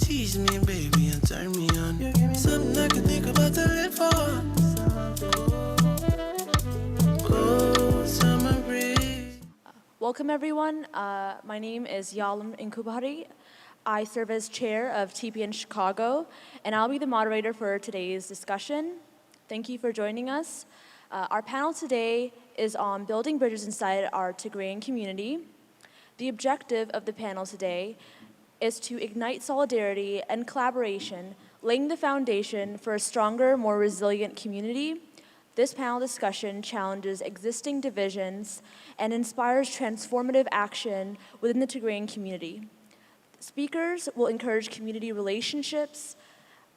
tease me, baby, and turn me on. You give me something I can think about to live for. Oh, summer breeze. Welcome everyone. My name is Yalem Enqubahry. I serve as chair of TPN Chicago, and I'll be the moderator for today's discussion. Thank you for joining us. Our panel today is on building bridges inside our Tigrayan community. The objective of the panel today is to ignite solidarity and collaboration, laying the foundation for a stronger, more resilient community. This panel discussion challenges existing divisions and inspires transformative action within the Tigrayan community. Speakers will encourage community relationships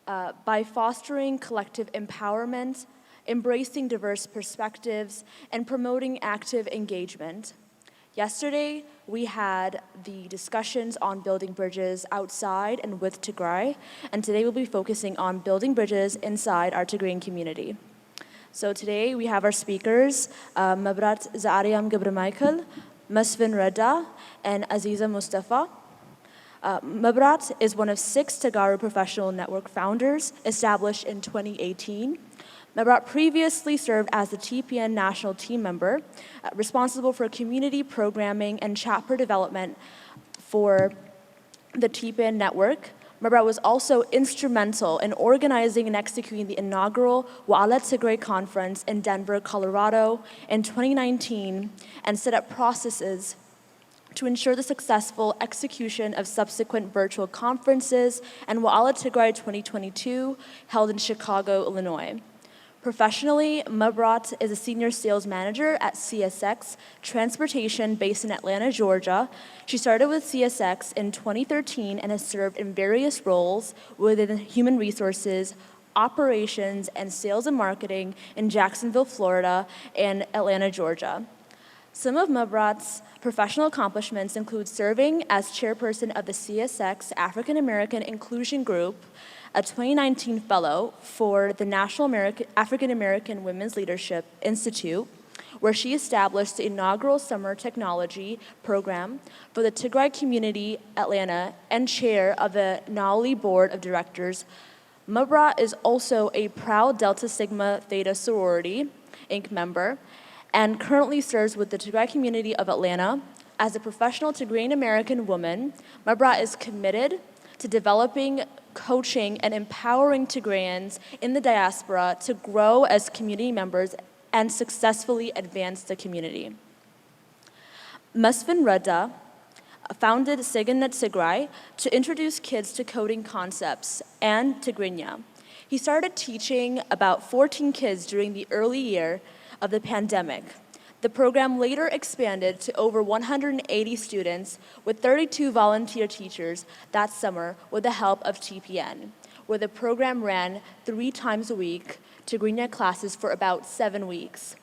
by fostering collective empowerment, embracing diverse perspectives, and promoting active engagement. Yesterday, we had the discussions on building bridges outside and with Tigray, and today we'll be focusing on building bridges inside our Tigrayan community. So today we have our speakers, Mebraht Gebre-Michael, Mesfin Reda, and Aziza Mustefa. Mebraht is one of 6 Tegaru professional network founders established in 2018. Mebraht previously served as the TPN national team member, responsible for community programming and chapter development for the TPN network. Mebraht was also instrumental in organizing and executing the inaugural Unauthorized Tigray conference in Denver, Colorado in 2019, and set up processes to ensure the successful execution of subsequent virtual conferences and Unauthorized Tigray 2022 held in Chicago, Illinois. Professionally, Mebraht is a senior sales manager at CSX Transportation based in Atlanta, Georgia. She started with CSX in 2013 and has served in various roles within human resources, operations, and sales and marketing in Jacksonville, Florida, and Atlanta, Georgia. Some of Mebraht's professional accomplishments include serving as chairperson of the CSX African American Inclusion Group, a 2019 fellow for the National African American Women's Leadership Institute, where she established the inaugural summer technology program for the Tigray Community Atlanta, and chair of the NALI Board of Directors. Mebraht is also a proud Delta Sigma Theta Sorority Inc. member, and currently serves with the Tigray Community of Atlanta. As a professional Tigrayan American woman, Mebraht is committed to developing, coaching, and empowering Tigrayans in the diaspora to grow as community members and successfully advance the community. Mesfin Reda founded Segenat Tigrai to introduce kids to coding concepts and Tigrinya. He started teaching about 14 kids during the early year of the pandemic. The program later expanded to over 180 students with 32 volunteer teachers that summer with the help of TPN, where the program ran 3 times a week Tigrinya classes for about 7 weeks.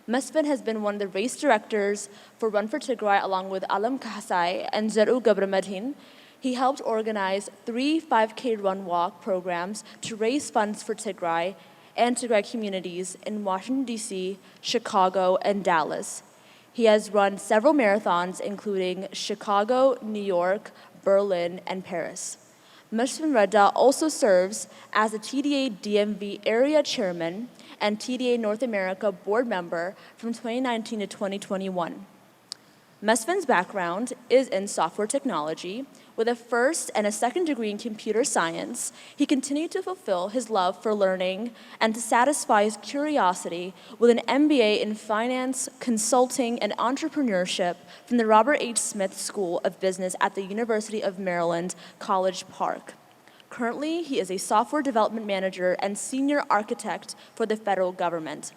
Mesfin has been one of the race directors for Run for Tigray along with Alam Kahsai and Zeru Gebre-Michael. He helped organize 3 5K run walk programs to raise funds for Tigray and Tigray communities in Washington, D.C., Chicago, and Dallas. He has run several marathons, including Chicago, New York, Berlin, and Paris. Mesfin Reda also serves as the TDA DMV area chairman and TDA North America board member from 2019 to 2021. Mesfin's background is in software technology. With a first and a second degree in computer science, he continued to fulfill his love for learning and to satisfy his curiosity with an MBA in finance, consulting, and entrepreneurship from the Robert H. Smith School of Business at the University of Maryland, College Park. Currently, he is a software development manager and senior architect for the federal government.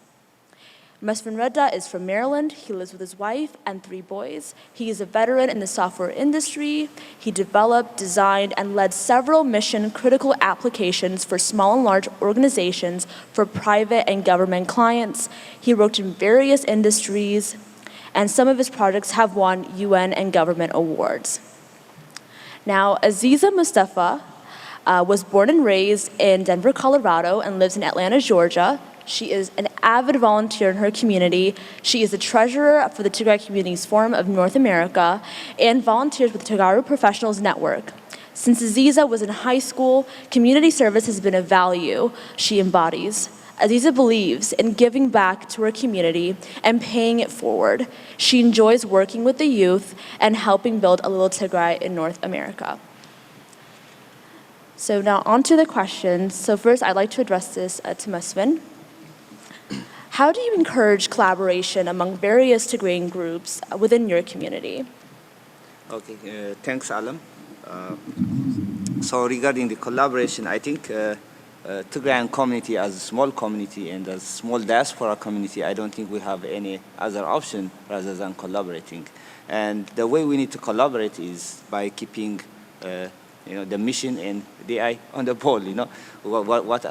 Mesfin Reda is from Maryland. He lives with his wife and 3 boys. He is a veteran in the software industry. He developed, designed, and led several mission-critical applications for small and large organizations for private and government clients. He worked in various industries, and some of his projects have won UN and government awards. Now, Aziza Mustefa was born and raised in Denver, Colorado, and lives in Atlanta, Georgia. She is an avid volunteer in her community. She is the treasurer for the Tigray Communities Forum of North America and volunteers with Tegaru Professionals Network. Since Aziza was in high school, community service has been a value she embodies. Aziza believes in giving back to her community and paying it forward. She enjoys working with the youth and helping build a little Tigray in North America. So now on to the questions. So first, I'd like to address this to Mesfin. How do you encourage collaboration among various Tigrayan groups within your community? Okay, thanks, Yalem. So regarding the collaboration, I think Tigrayan community as a small community and as a small diaspora community, I don't think we have any other option rather than collaborating. And the way we need to collaborate is by keeping the mission and the eye on the ball, what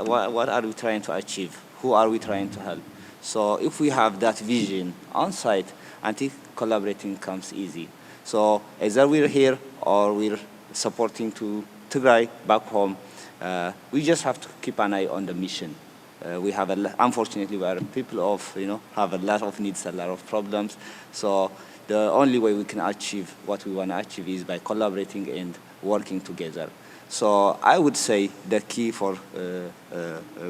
are we trying to achieve? Who are we trying to help? So if we have that vision on site, I think collaborating comes easy. So either we're here or we're supporting to Tigray back home, we just have to keep an eye on the mission. We have, unfortunately, we are people of, have a lot of needs, a lot of problems. So the only way we can achieve what we want to achieve is by collaborating and working together. So I would say the key for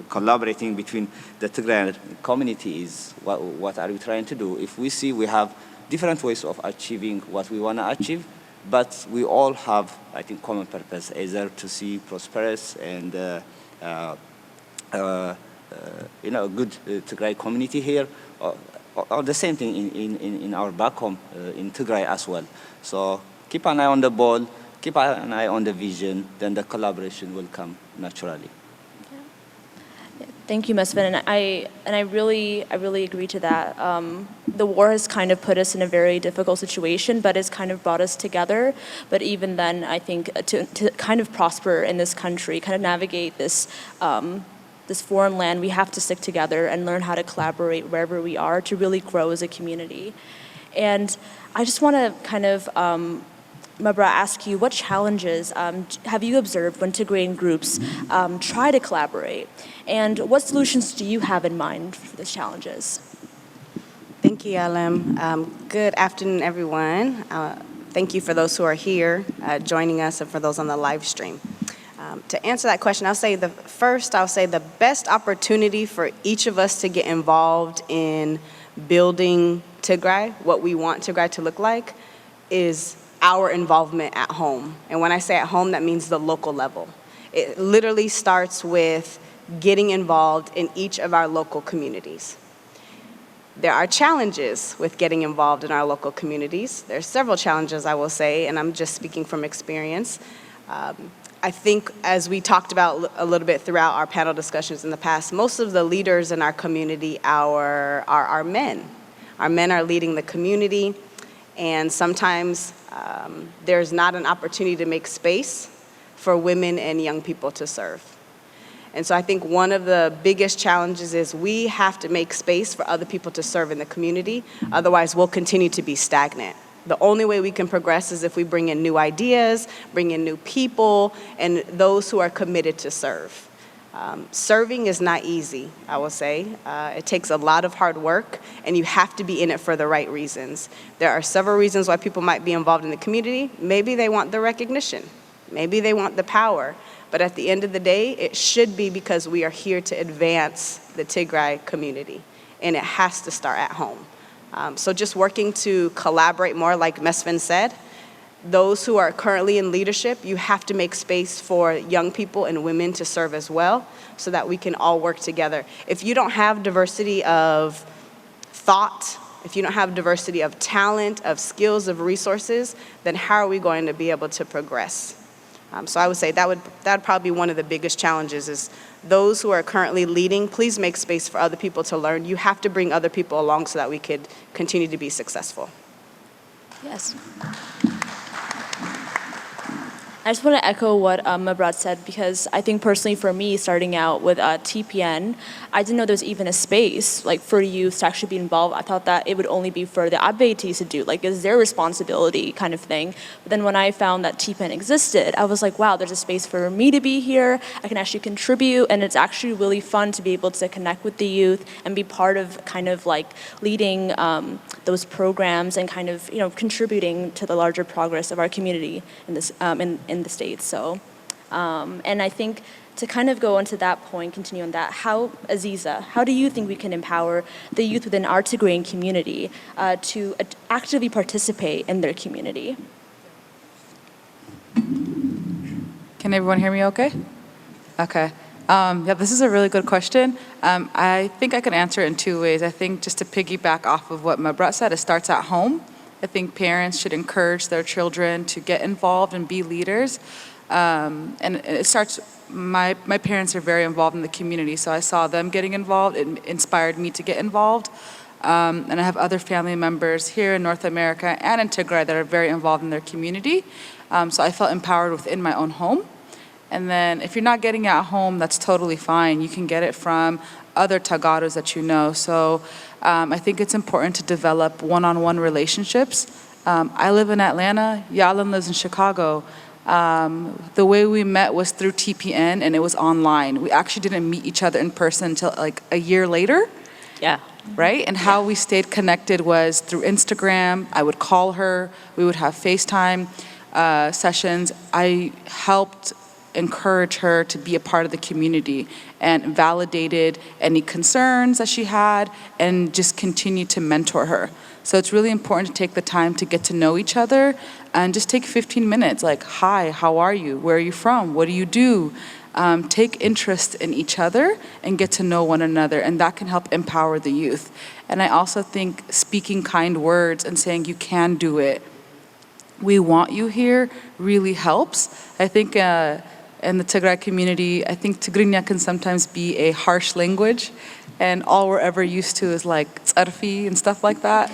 collaborating between the Tigrayan community is what are we trying to do. If we see we have different ways of achieving what we want to achieve, but we all have, I think, common purpose, either to see prosperous and a good Tigray community here, or the same thing in our back home in Tigray as well. So keep an eye on the ball, keep an eye on the vision, then the collaboration will come naturally. Thank you, Mesfin, and I really agree to that. The war has kind of put us in a very difficult situation, but it's kind of brought us together. But even then, I think to kind of prosper in this country, kind of navigate this this foreign land, we have to stick together and learn how to collaborate wherever we are to really grow as a community. And I just want to kind of Mebraht, ask you, what challenges have you observed when Tigrayan groups try to collaborate? And what solutions do you have in mind for these challenges? Thank you, Yalem. Good afternoon, everyone. Thank you for those who are here joining us and for those on the live stream. To answer that question, I'll say the best opportunity for each of us to get involved in building Tigray, what we want Tigray to look like, is our involvement at home. And when I say at home, that means the local level. It literally starts with getting involved in each of our local communities. There are challenges with getting involved in our local communities. There are several challenges, I will say, and I'm just speaking from experience. I think as we talked about a little bit throughout our panel discussions in the past, most of the leaders in our community are men. Our men are leading the community, and sometimes there's not an opportunity to make space for women and young people to serve. And so I think one of the biggest challenges is we have to make space for other people to serve in the community. Otherwise, we'll continue to be stagnant. The only way we can progress is if we bring in new ideas, bring in new people, and those who are committed to serve. Serving is not easy, I will say. It takes a lot of hard work, and you have to be in it for the right reasons. There are several reasons why people might be involved in the community. Maybe they want the recognition. Maybe they want the power. But at the end of the day, it should be because we are here to advance the Tigray community, and it has to start at home. So just working to collaborate more, like Mesfin said. Those who are currently in leadership, you have to make space for young people and women to serve as well so that we can all work together. If you don't have diversity of thought, if you don't have diversity of talent, of skills, of resources, then how are we going to be able to progress? So I would say that would probably be one of the biggest challenges is those who are currently leading, please make space for other people to learn. You have to bring other people along so that we could continue to be successful. Yes. I just want to echo what Mebraht said, because I think personally for me, starting out with TPN, I didn't know there was even a space like for youth to actually be involved. I thought that it would only be for the abetis to do, like it's their responsibility kind of thing. But then when I found that TPN existed, I was like, wow, there's a space for me to be here. I can actually contribute, and it's actually really fun to be able to connect with the youth and be part of kind of like leading those programs and kind of contributing to the larger progress of our community in this in the States. So, and I think to kind of go into that point, continue on that, Aziza, how do you think we can empower the youth within our Tigrayan community to actively participate in their community? Can everyone hear me okay? Okay. Yeah, this is a really good question. I think I can answer it in two ways. I think just to piggyback off of what Mebraht said, it starts at home. I think parents should encourage their children to get involved and be leaders. And it starts, my parents are very involved in the community, so I saw them getting involved. It inspired me to get involved. And I have other family members here in North America and in Tigray that are very involved in their community. So I felt empowered within my own home. And then if you're not getting it at home, that's totally fine. You can get it from other Tegarus that you know. So I think it's important to develop one-on-one relationships. I live in Atlanta. Yalem lives in Chicago. The way we met was through TPN, and it was online. We actually didn't meet each other in person until like a year later. Yeah. Right? And how we stayed connected was through Instagram. I would call her. We would have FaceTime sessions. I helped encourage her to be a part of the community and validated any concerns that she had and just continued to mentor her. So it's really important to take the time to get to know each other and just take 15 minutes, like, hi, how are you? Where are you from? What do you do? Take interest in each other and get to know one another, and that can help empower the youth. And I also think speaking kind words and saying you can do it, we want you here, really helps. I think in the Tigray community, I think Tigrinya can sometimes be a harsh language, and all we're ever used to is like tsarfi and stuff like that.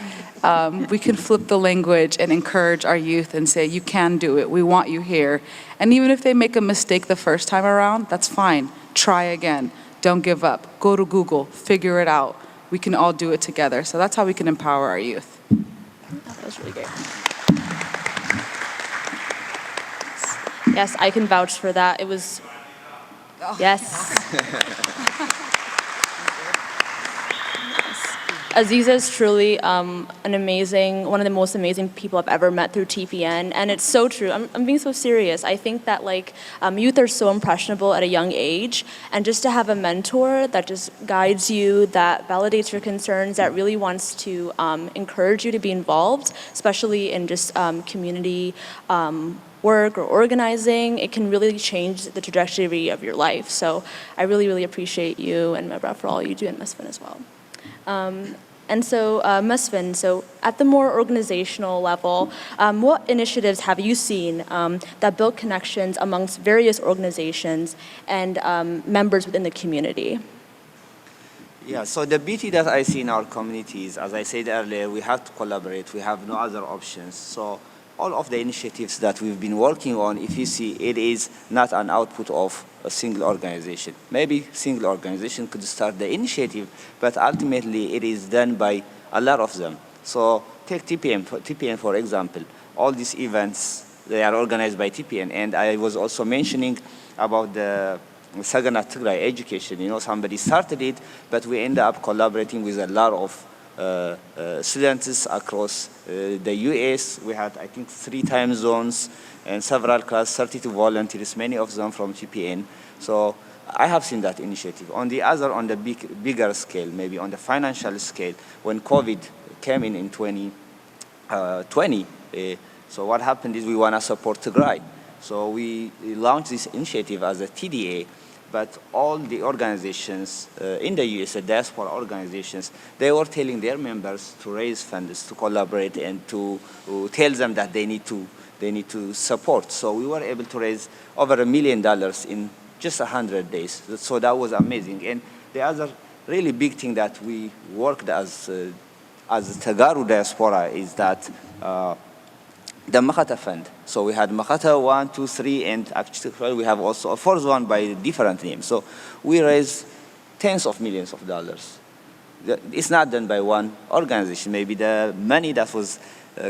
We can flip the language and encourage our youth and say, you can do it, we want you here. And even if they make a mistake the first time around, that's fine. Try again, don't give up. Go to Google, figure it out. We can all do it together. So that's how we can empower our youth. That was really great. Yes, I can vouch for that. It was, yes. Aziza is truly one of the most amazing people I've ever met through TPN, and it's so true. I'm being so serious. I think that youth are so impressionable at a young age, and just to have a mentor that just guides you, that validates your concerns, that really wants to encourage you to be involved, especially in just community work or organizing, it can really change the trajectory of your life. So I really, really appreciate you and Mebraht for all you do, and Mesfin as well. And so, Mesfin, so at the more organizational level, what initiatives have you seen that build connections amongst various organizations and members within the community? Yeah, so the beauty that I see in our communities, as I said earlier, we have to collaborate. We have no other options. So all of the initiatives that we've been working on, if you see, it is not an output of a single organization. Maybe single organization could start the initiative, but ultimately it is done by a lot of them. So take TPN for example. All these events, they are organized by TPN. And I was also mentioning about the Segenat Tigray education. You know, somebody started it, but we end up collaborating with a lot of students across the US. We had, I think, 3 time zones and several classes, 32 volunteers, many of them from TPN. So I have seen that initiative. On the bigger scale, maybe on the financial scale, when COVID came in 2020, so what happened is we want to support Tigray. So we launched this initiative as a TDA. But all the organizations in the US, the diaspora organizations, they were telling their members to raise funds, to collaborate, and to tell them that they need to support. So we were able to raise over $1 million in just 100 days. So that was amazing. And the other really big thing that we worked as Tegaru diaspora is that the Mebraht Fund. So we had Mebraht 1, 2, 3, and actually we have also a fourth one by different names. So we raised tens of millions of dollars. It's not done by one organization. Maybe the money that was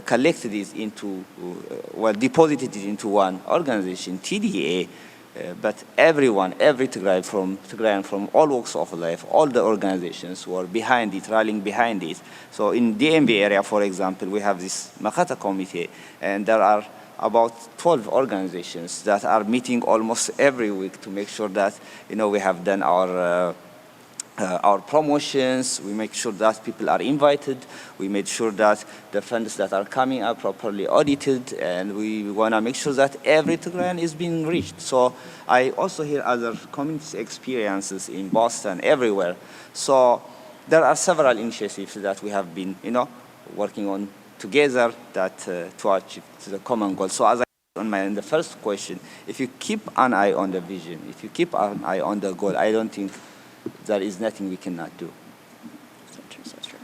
collected is deposited into one organization, TDA, but everyone, every Tigrayan from all walks of life, all the organizations were behind it, rallying behind it. So in DMV area, for example, we have this Mebraht committee, and there are about 12 organizations that are meeting almost every week to make sure that, we have done our promotions, we make sure that people are invited, we made sure that the funds that are coming are properly audited, and we want to make sure that every Tigrayan is being reached. So I also hear other community experiences in Boston, everywhere. So there are several initiatives that we have been, working on together that to achieve the common goal. So as I said in the first question, if you keep an eye on the vision, if you keep an eye on the goal, I don't think there is nothing we cannot do. So true, so true.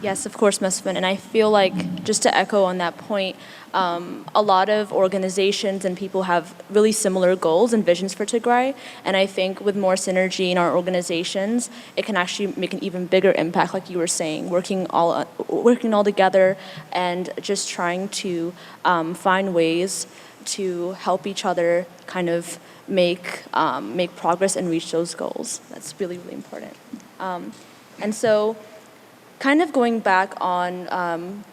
Yes, of course, Mesfin. And I feel like, just to echo on that point, a lot of organizations and people have really similar goals and visions for Tigray. And I think with more synergy in our organizations, it can actually make an even bigger impact, like you were saying, working all together and just trying to find ways to help each other kind of make progress and reach those goals. That's really, really important. And so kind of going back on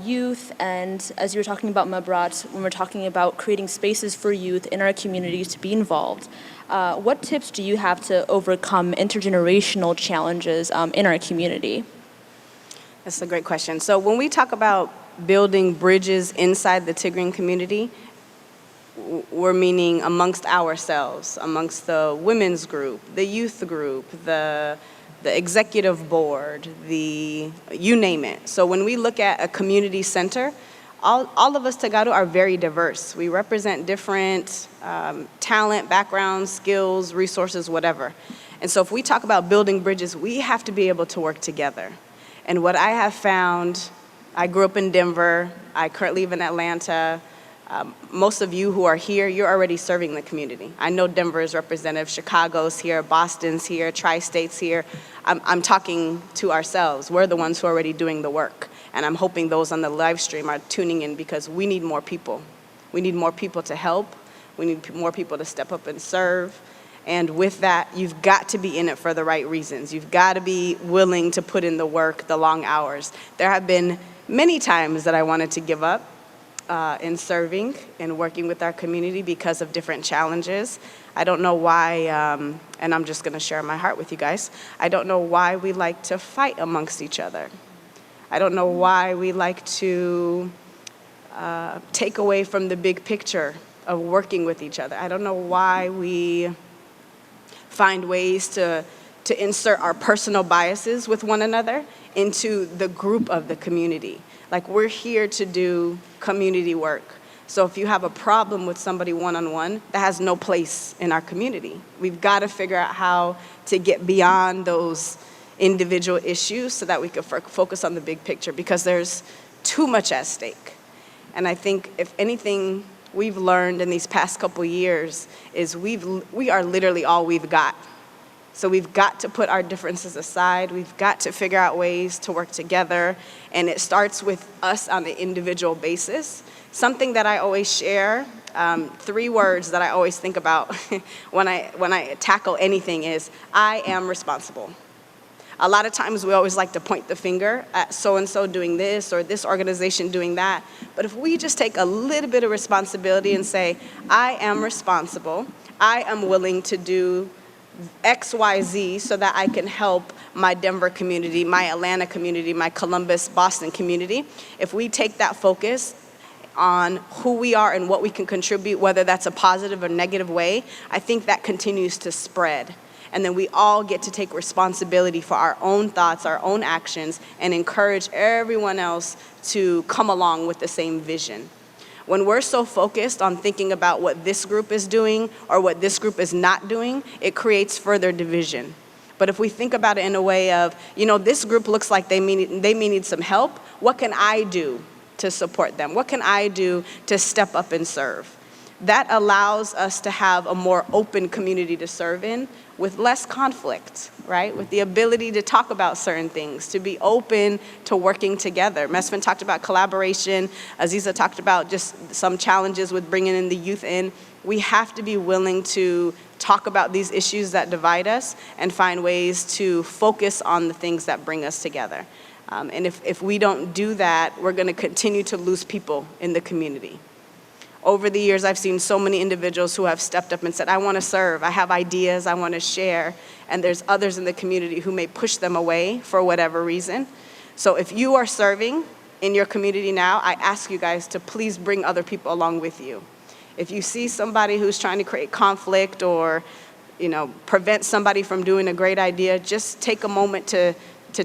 youth, and as you were talking about Mebraht, when we're talking about creating spaces for youth in our communities to be involved, what tips do you have to overcome intergenerational challenges in our community? That's a great question. So when we talk about building bridges inside the Tigrayan community, we're meaning amongst ourselves, amongst the women's group, the youth group, the executive board, you name it. So when we look at a community center, all of us Tegaru are very diverse. We represent different talent, backgrounds, skills, resources, whatever. And so if we talk about building bridges, we have to be able to work together. And what I have found, I grew up in Denver, I currently live in Atlanta. Most of you who are here, you're already serving the community. I know Denver is representative, Chicago's here, Boston's here, Tri-State's here. I'm talking to ourselves. We're the ones who are already doing the work. And I'm hoping those on the live stream are tuning in because we need more people. We need more people to help. We need more people to step up and serve. And with that, you've got to be in it for the right reasons. You've got to be willing to put in the work, the long hours. There have been many times that I wanted to give up in serving and working with our community because of different challenges. I don't know why, and I'm just gonna share my heart with you guys. I don't know why we like to fight amongst each other. I don't know why we like to take away from the big picture of working with each other. I don't know why we find ways to insert our personal biases with one another into the group of the community. Like, we're here to do community work. So if you have a problem with somebody one-on-one, that has no place in our community. We've got to figure out how to get beyond those individual issues so that we can focus on the big picture, because there's too much at stake. And I think if anything we've learned in these past couple years is we are literally all we've got. So we've got to put our differences aside. We've got to figure out ways to work together. And it starts with us on an individual basis. Something that I always share, 3 words that I always think about when I tackle anything is, I am responsible. A lot of times we always like to point the finger at so-and-so doing this or this organization doing that. But if we just take a little bit of responsibility and say, I am responsible, I am willing to do X, Y, Z so that I can help my Denver community, my Atlanta community, my Columbus, Boston community. If we take that focus on who we are and what we can contribute, whether that's a positive or negative way, I think that continues to spread. And then we all get to take responsibility for our own thoughts, our own actions, and encourage everyone else to come along with the same vision. When we're so focused on thinking about what this group is doing or what this group is not doing, it creates further division. But if we think about it in a way of, this group looks like they may need some help, what can I do to support them? What can I do to step up and serve? That allows us to have a more open community to serve in with less conflict, right? With the ability to talk about certain things, to be open to working together. Mesfin talked about collaboration. Aziza talked about just some challenges with bringing in the youth in. We have to be willing to talk about these issues that divide us and find ways to focus on the things that bring us together. And if we don't do that, we're going to continue to lose people in the community. Over the years, I've seen so many individuals who have stepped up and said, I want to serve, I have ideas, I want to share, and there's others in the community who may push them away for whatever reason. So if you are serving in your community now, I ask you guys to please bring other people along with you. If you see somebody who's trying to create conflict or, prevent somebody from doing a great idea, just take a moment to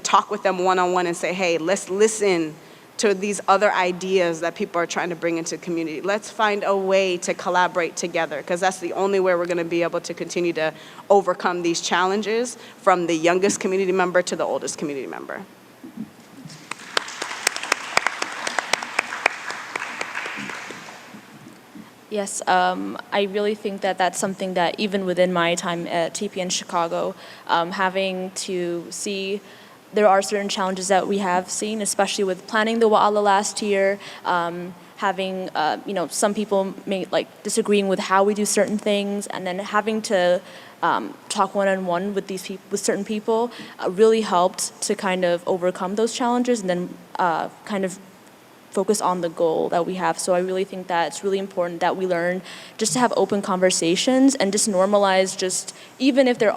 talk with them one-on-one and say, hey, let's listen to these other ideas that people are trying to bring into the community. Let's find a way to collaborate together, because that's the only way we're going to be able to continue to overcome these challenges, from the youngest community member to the oldest community member. Yes, I really think that that's something that even within my time at TPN Chicago, having to see there are certain challenges that we have seen, especially with planning the Wa'ala last year, having, some people may disagreeing with how we do certain things, and then having to talk one-on-one with with certain people really helped to kind of overcome those challenges, and then kind of focus on the goal that we have. So I really think that it's really important that we learn just to have open conversations and just normalize, just even if there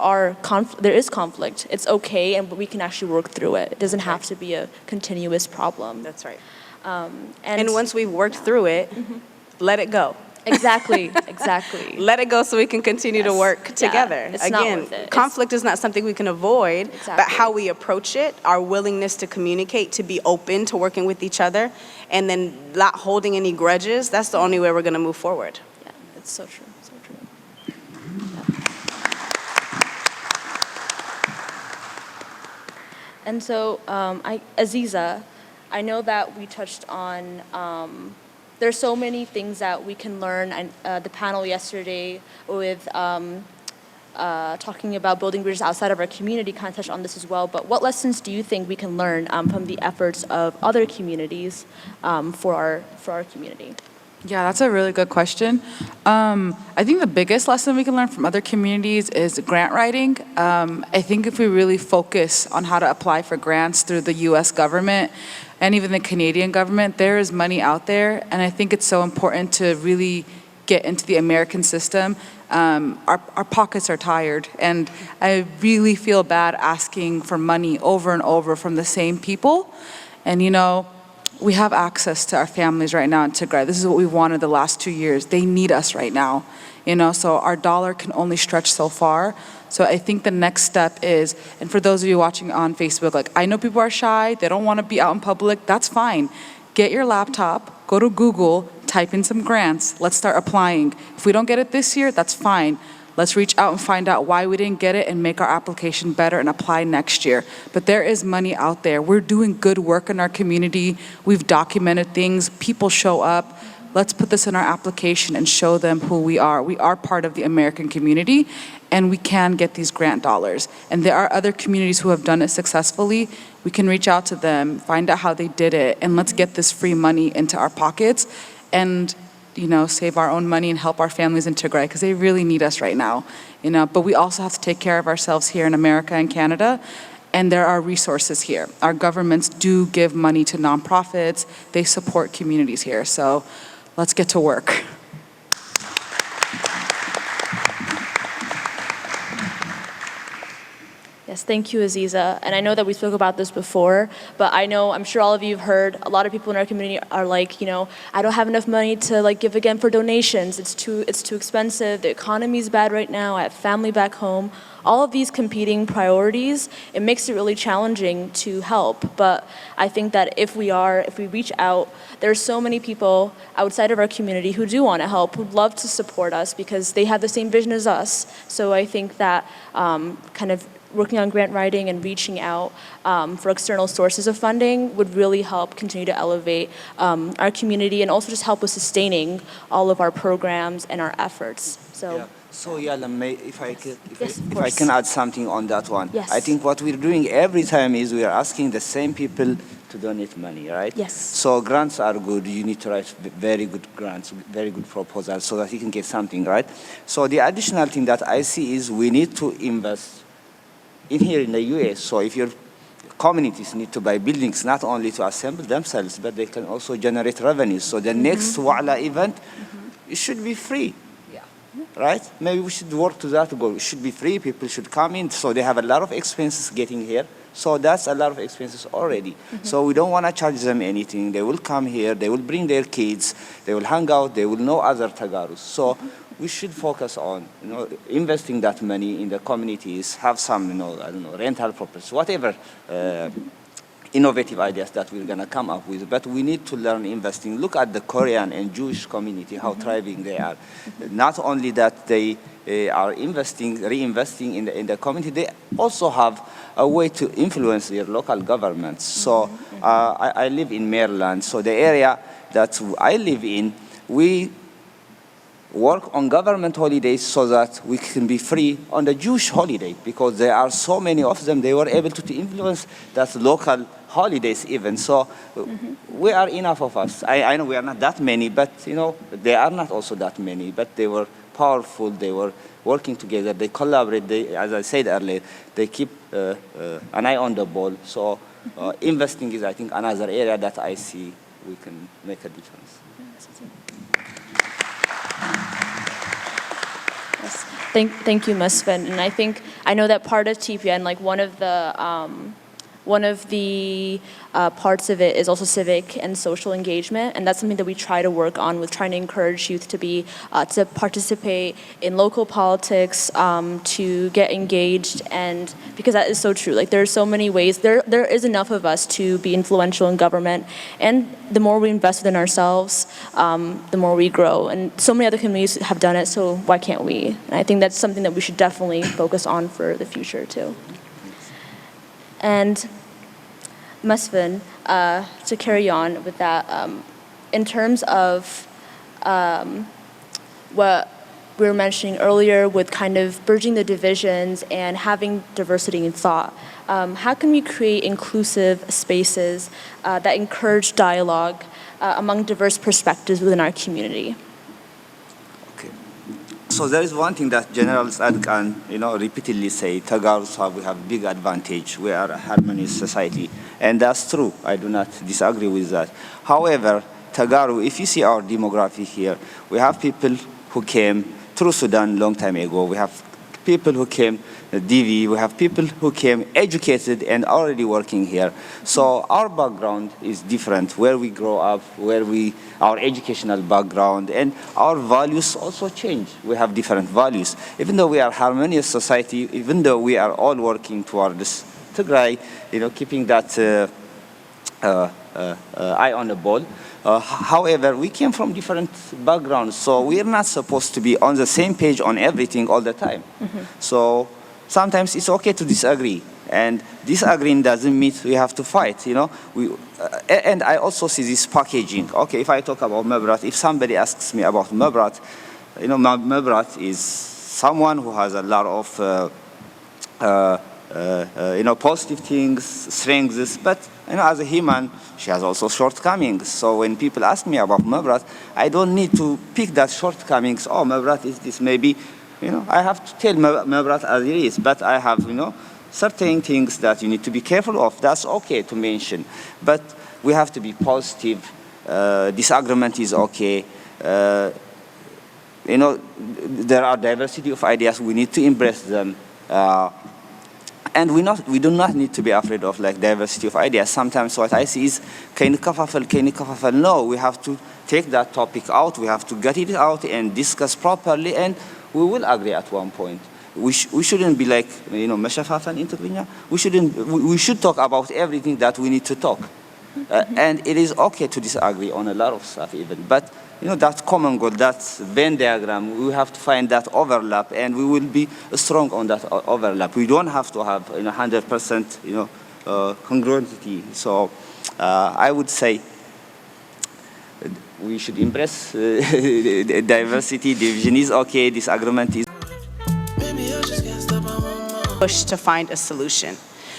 is conflict, it's okay, and we can actually work through it. It doesn't have to be a continuous problem. That's right. And once we've worked through it, let it go. Exactly. Let it go so we can continue to work together. It's not worth it. Conflict is not something we can avoid, but how we approach it, our willingness to communicate, to be open to working with each other, and then not holding any grudges, that's the only way we're going to move forward. Yeah, it's so true, so true. And so, Aziza, I know that we touched on there's so many things that we can learn. The panel yesterday with talking about building bridges outside of our community kind of touched on this as well. But what lessons do you think we can learn from the efforts of other communities for our community? Yeah, that's a really good question. I think the biggest lesson we can learn from other communities is grant writing. I think if we really focus on how to apply for grants through the U.S. government and even the Canadian government, there is money out there, and I think it's so important to really get into the American system. Our pockets are tired, and I really feel bad asking for money over and over from the same people. And we have access to our families right now in Tigray. This is what we wanted the last 2 years. They need us right now, so our dollar can only stretch so far. So I think the next step is, and for those of you watching on Facebook, I know people are shy, they don't want to be out in public, that's fine. Get your laptop, go to Google, type in some grants, let's start applying. If we don't get it this year, that's fine. Let's reach out and find out why we didn't get it and make our application better and apply next year. But there is money out there. We're doing good work in our community. We've documented things. People show up. Let's put this in our application and show them who we are. We are part of the American community, and we can get these grant dollars. And there are other communities who have done it successfully. We can reach out to them, find out how they did it, and let's get this free money into our pockets and save our own money and help our families in Tigray, because they really need us right now. But we also have to take care of ourselves here in America and Canada, and there are resources here. Our governments do give money to nonprofits. They support communities here. So let's get to work. Yes, thank you, Aziza. And I know that we spoke about this before, but I'm sure all of you have heard, a lot of people in our community are like, I don't have enough money to give again for donations. It's too expensive. The economy is bad right now. I have family back home. All of these competing priorities, it makes it really challenging to help. But I think that if we reach out, there's so many people outside of our community who do want to help, who'd love to support us because they have the same vision as us. So I think that kind of working on grant writing and reaching out for external sources of funding would really help continue to elevate our community and also just help with sustaining all of our programs and our efforts. So Yalem, if Yes, I can add something on that one. Yes. I think what we're doing every time is we are asking the same people to donate money, right? Yes. So grants are good. You need to write very good grants, very good proposals so that you can get something, right? So the additional thing that I see is we need to invest in here in the US. So if you're communities need to buy buildings not only to assemble themselves, but they can also generate revenues. So the next Wa'ala event, it should be free. Right? Maybe we should work to that goal. It should be free. People should come in. So they have a lot of expenses getting here. So that's a lot of expenses already. So we don't want to charge them anything. They will come here. They will bring their kids. They will hang out. They will know other Tagarus. So we should focus on, investing that money in the communities. Have some, I don't know, rental properties, whatever. Innovative ideas that we're going to come up with, but we need to learn investing. Look at the Korean and Jewish community, how thriving they are. Not only that they are reinvesting in the community, they also have a way to influence their local governments. So I live in Maryland, so the area that I live in, we work on government holidays so that we can be free on the Jewish holiday, because there are so many of them. They were able to influence that local holidays even. So we are enough of us. I know we are not that many, but they are not also that many, but they were powerful. They were working together. They collaborate. As I said earlier, they keep an eye on the ball. So investing is, I think, another area that I see we can make a difference. Thank you, Mesfin. And I know that part of TPN, like one of the parts of it is also civic and social engagement, and that's something that we try to work on with trying to encourage youth to participate in local politics, to get engaged, and because that is so true. Like there are so many ways. There is enough of us to be influential in government, and the more we invest in ourselves, the more we grow. And so many other communities have done it, so why can't we? And I think that's something that we should definitely focus on for the future too. And Mesfin, to carry on with that, in terms of what we were mentioning earlier with kind of bridging the divisions and having diversity in thought, how can we create inclusive spaces that encourage dialogue among diverse perspectives within our community? So there is one thing that generals can, repeatedly say, Tagarus we have big advantage. We are a harmonious society. And that's true. I do not disagree with that. However, Tegaru, if you see our demography here, we have people who came through Sudan long time ago. We have people who came DV. We have people who came educated and already working here. So our background is different, where we grow up, our educational background, and our values also change. We have different values. Even though we are a harmonious society, even though we are all working toward this Tigray, keeping that eye on the ball. However, we came from different backgrounds, so we are not supposed to be on the same page on everything all the time. So sometimes it's okay to disagree, and disagreeing doesn't mean we have to fight. And I also see this packaging. Okay, if I talk about Mebraht, if somebody asks me about Mebraht, Mebraht is someone who has a lot of positive things, strengths, but as a human, she has also shortcomings. So when people ask me about Mebraht, I don't need to pick that shortcomings. Oh, Mebraht is this. Maybe, I have to tell Mebraht as it is. But I have, certain things that you need to be careful of. That's okay to mention. But we have to be positive. Disagreement is okay. There are diversity of ideas. We need to embrace them. And we do not need to be afraid of diversity of ideas. Sometimes what I see is no, we have to take that topic out. We have to get it out and discuss properly, and we will agree at one point. We shouldn't be like مشفافا in Tigrinya. We should talk about everything that we need to talk, and it is okay to disagree on a lot of stuff even. But that common goal, that Venn diagram, we have to find that overlap, and we will be strong on that overlap. We don't have to have 100% congruency. So I would say we should embrace diversity. Division is okay. Disagreement is. Push to find a solution.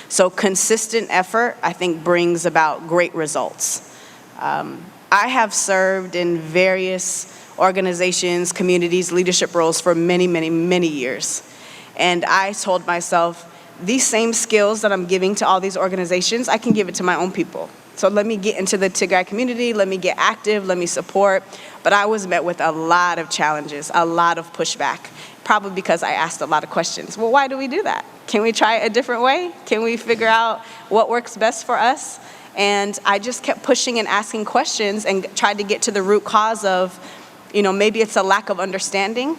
So consistent effort, I think, brings about great results. I have served in various organizations, communities, leadership roles for many, many, many years. And I told myself, these same skills that I'm giving to all these organizations, I can give it to my own people. So let me get into the Tigray community, let me get active, let me support. But I was met with a lot of challenges, a lot of pushback, probably because I asked a lot of questions. Well, why do we do that? Can we try it a different way? Can we figure out what works best for us? And I just kept pushing and asking questions and tried to get to the root cause of, maybe it's a lack of understanding.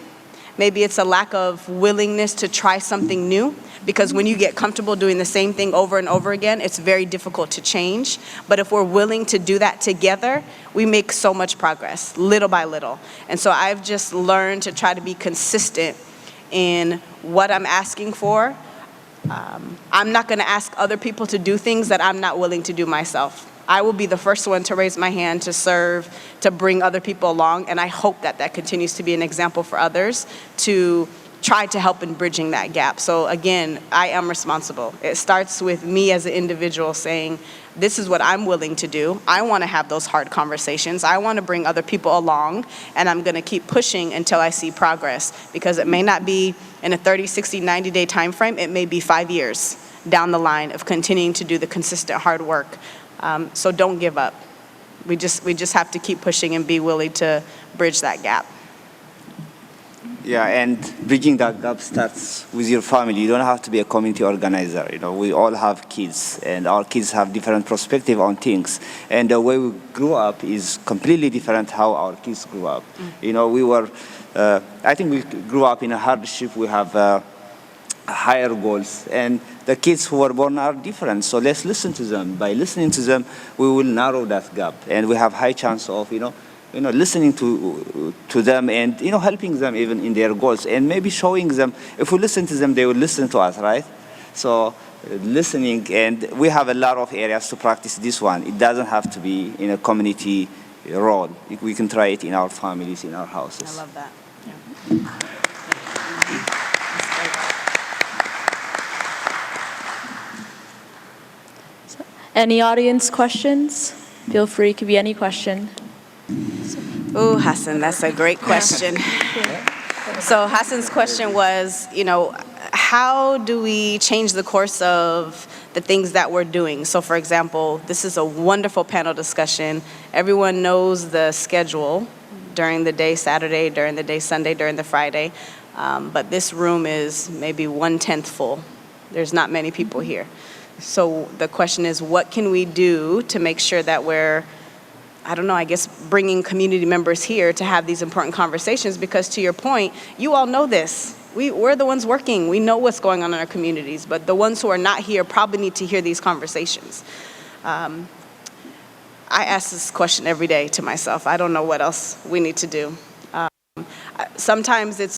Maybe it's a lack of willingness to try something new, because when you get comfortable doing the same thing over and over again, it's very difficult to change. But if we're willing to do that together, we make so much progress, little by little. And so I've just learned to try to be consistent in what I'm asking for. I'm not going to ask other people to do things that I'm not willing to do myself. I will be the first one to raise my hand to serve, to bring other people along, and I hope that that continues to be an example for others to try to help in bridging that gap. So again, I am responsible. It starts with me as an individual saying, this is what I'm willing to do. I want to have those hard conversations. I want to bring other people along, and I'm going to keep pushing until I see progress, because it may not be in a 30, 60, 90-day time frame. It may be 5 years down the line of continuing to do the consistent hard work. So don't give up. We just have to keep pushing and be willing to bridge that gap. Yeah, and bridging that gap starts with your family. You don't have to be a community organizer. We all have kids, and our kids have different perspective on things. And the way we grew up is completely different how our kids grew up. I think we grew up in a hardship. We have higher goals, and the kids who were born are different. So let's listen to them. By listening to them, we will narrow that gap, and we have high chance of listening to them and helping them even in their goals, and maybe showing them, if we listen to them, they will listen to us, right? So listening, and we have a lot of areas to practice this one. It doesn't have to be in a community role. We can try it in our families, in our houses. I love that. Yeah. Any audience questions? Feel free, it could be any question. Ooh, Hassan, that's a great question. So Hassan's question was, how do we change the course of the things that we're doing? So for example, this is a wonderful panel discussion. Everyone knows the schedule during the day Saturday, during the day Sunday, during the Friday. But this room is maybe 1/10 full. There's not many people here. So the question is, what can we do to make sure that we're, bringing community members here to have these important conversations? Because to your point, you all know this. We're the ones working. We know what's going on in our communities, but the ones who are not here probably need to hear these conversations. I ask this question every day to myself. I don't know what else we need to do. Sometimes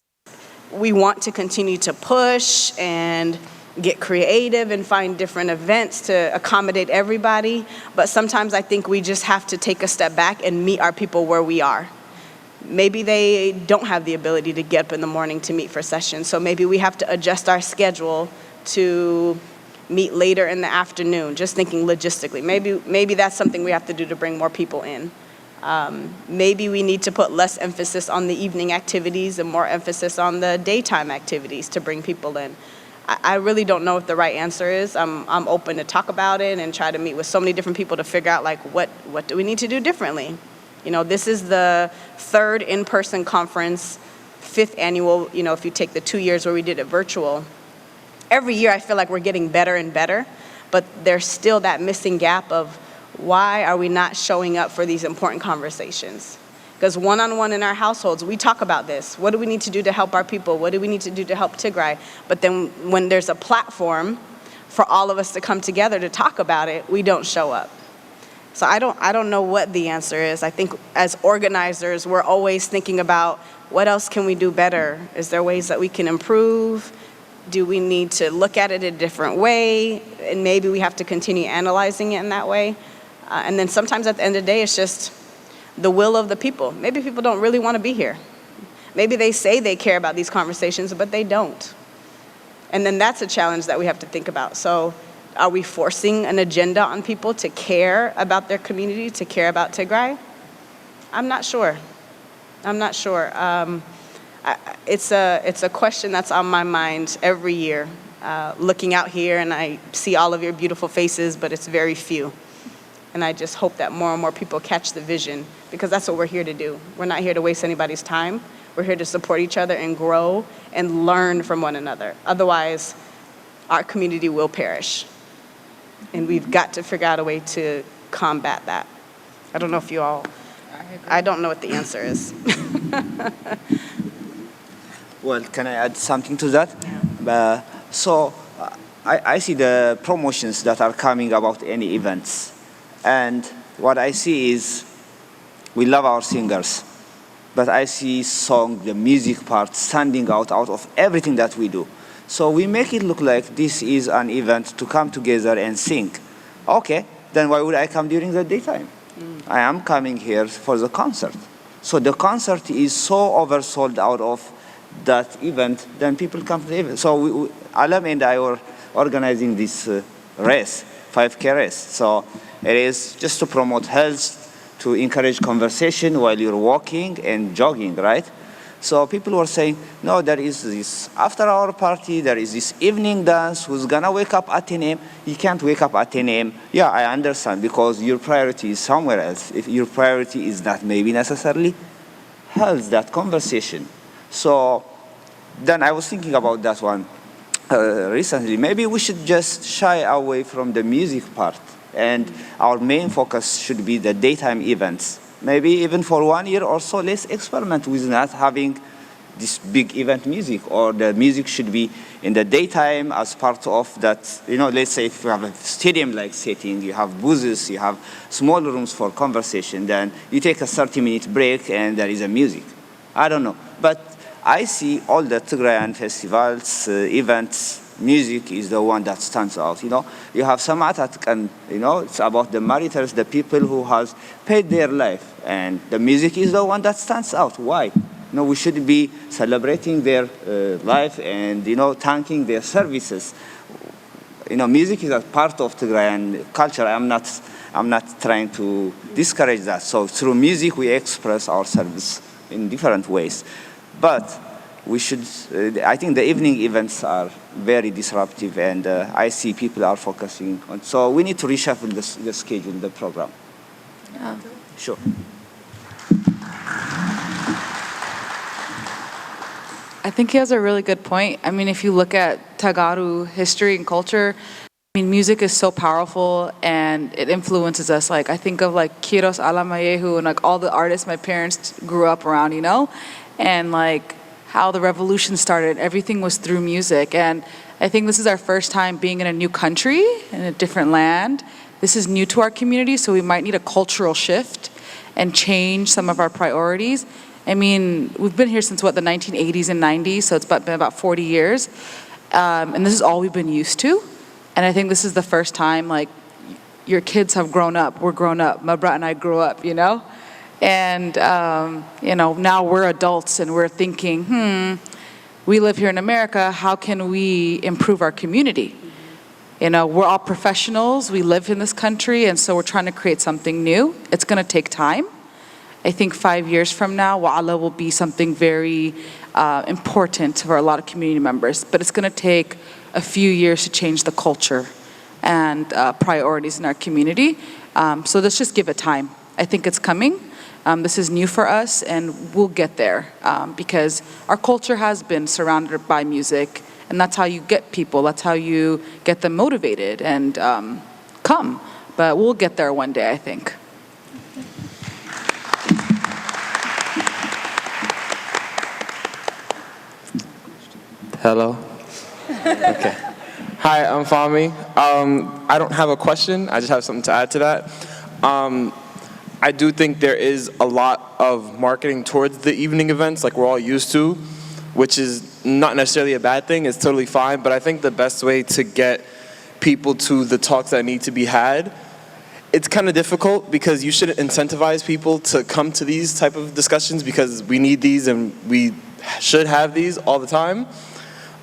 we want to continue to push and get creative and find different events to accommodate everybody. But sometimes I think we just have to take a step back and meet our people where we are. Maybe they don't have the ability to get up in the morning to meet for sessions. So maybe we have to adjust our schedule to meet later in the afternoon, just thinking logistically. Maybe that's something we have to do to bring more people in. Maybe we need to put less emphasis on the evening activities and more emphasis on the daytime activities to bring people in. I really don't know what the right answer is. I'm open to talk about it and try to meet with so many different people to figure out what do we need to do differently. This is the 3rd in-person conference, 5th annual, if you take the 2 years where we did it virtual. Every year I feel like we're getting better and better, but there's still that missing gap of why are we not showing up for these important conversations? Because one-on-one in our households, we talk about this. What do we need to do to help our people? What do we need to do to help Tigray? But then when there's a platform for all of us to come together to talk about it, we don't show up. So I don't know what the answer is. I think as organizers, we're always thinking about what else can we do better? Is there ways that we can improve? Do we need to look at it a different way? And maybe we have to continue analyzing it in that way. And then sometimes at the end of the day, it's just the will of the people. Maybe people don't really want to be here. Maybe they say they care about these conversations, but they don't. And then that's a challenge that we have to think about. So are we forcing an agenda on people to care about their community, to care about Tigray? I'm not sure. It's a question that's on my mind every year. looking out here and I see all of your beautiful faces, but it's very few. And I just hope that more and more people catch the vision, because that's what we're here to do. We're not here to waste anybody's time. We're here to support each other and grow and learn from one another. Otherwise, our community will perish. And we've got to figure out a way to combat that. I don't know if you all, I don't know what the answer is. Well, can I add something to that? So I see the promotions that are coming about any events. And what I see is we love our singers, but I see the music part standing out of everything that we do. So we make it look like this is an event to come together and sing. Okay, then why would I come during the daytime? I am coming here for the concert. So the concert is so oversold out of that event, then people come to the event. So Yalem and I were organizing this race, 5K race. So it is just to promote health, to encourage conversation while you're walking and jogging, right? So people were saying, no, there is this after-hour party, there is this evening dance, who's gonna wake up at 10 a.m.? You can't wake up at 10 a.m. Yeah, I understand, because your priority is somewhere else. If your priority is not maybe necessarily health, that conversation. So then I was thinking about that one recently. Maybe we should just shy away from the music part, and our main focus should be the daytime events. Maybe even for 1 year or so, let's experiment with not having this big event music, or the music should be in the daytime as part of that. Let's say if you have a stadium-like setting, you have booths, you have small rooms for conversation, then you take a 30-minute break and there is a music. I don't know. But I see all the Tigrayan festivals, events, music is the one that stands out. You have Segenat, and it's about the maritals, the people who has paid their life, and the music is the one that stands out. Why? We should be celebrating their life and thanking their services. Music is a part of Tigrayan culture. I'm not trying to discourage that. So through music we express ourselves in different ways. But we should, I think the evening events are very disruptive, and I see people are focusing on, so we need to reshuffle the schedule, the program. Yeah. Sure. I think he has a really good point. I mean, if you look at Tegaru history and culture, music is so powerful and it influences us. Like, I think of Kiros Alamayehu and all the artists my parents grew up around, and how the revolution started. Everything was through music. And I think this is our first time being in a new country, in a different land. This is new to our community, so we might need a cultural shift and change some of our priorities. We've been here since, the 1980s and 90s, so it's been about 40 years. And this is all we've been used to. And I think this is the first time, your kids have grown up, we're grown up, Mebraht and I grew up, And, now we're adults and we're thinking, we live here in America, how can we improve our community? We're all professionals, we live in this country, and so we're trying to create something new. It's gonna take time. I think 5 years from now, Wa'ala will be something very important for a lot of community members, but it's gonna take a few years to change the culture and priorities in our community. So let's just give it time. I think it's coming. This is new for us, and we'll get there because our culture has been surrounded by music, and that's how you get people. That's how you get them motivated and come. But we'll get there one day, I think. Hello. Okay. Hi, I'm Fahmi. I don't have a question. I just have something to add to that. I do think there is a lot of marketing towards the evening events like we're all used to, which is not necessarily a bad thing. It's totally fine. But I think the best way to get people to the talks that need to be had, it's kind of difficult because you shouldn't incentivize people to come to these type of discussions because we need these and we should have these all the time.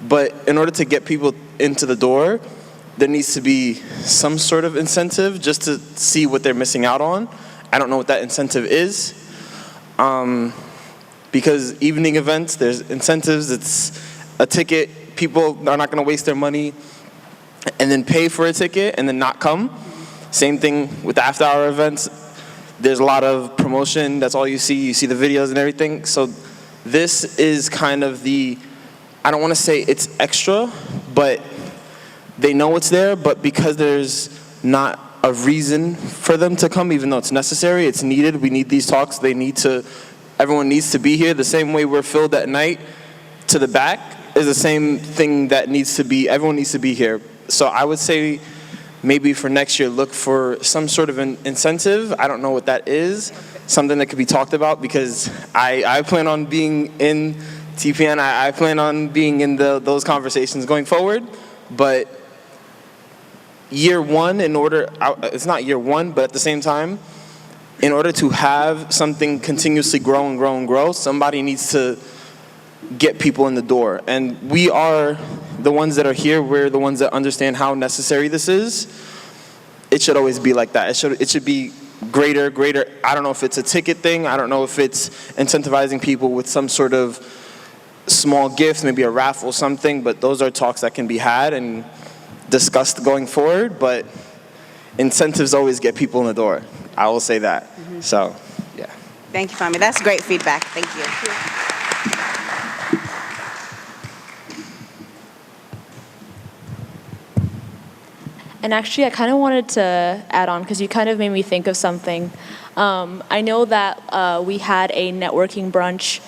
But in order to get people into the door, there needs to be some sort of incentive just to see what they're missing out on. I don't know what that incentive is. Because evening events, there's incentives. It's a ticket people are not going to waste their money and then pay for a ticket and then not come. Same thing with the after-hour events. There's a lot of promotion. That's all you see. You see the videos and everything. So this is kind of the, I don't want to say it's extra, but they know it's there. But because there's not a reason for them to come, even though it's necessary, it's needed. We need these talks. Everyone needs to be here. The same way we're filled at night to the back is the same thing that everyone needs to be here. So I would say maybe for next year, look for some sort of an incentive. I don't know what that is. Something that could be talked about, because I plan on being in TPN. I plan on being in those conversations going forward. But year one, it's not year one, but at the same time, in order to have something continuously grow and grow and grow, somebody needs to get people in the door. And we are the ones that are here. We're the ones that understand how necessary this is. It should always be like that. It should be greater. I don't know if it's a ticket thing. I don't know if it's incentivizing people with some sort of small gift, maybe a raffle, something. But those are talks that can be had and discussed going forward. But incentives always get people in the door. I will say that. So, yeah. Thank you, Fahmi. That's great feedback. Thank you. And actually, I kind of wanted to add on, because you kind of made me think of something. I know that we had a networking brunch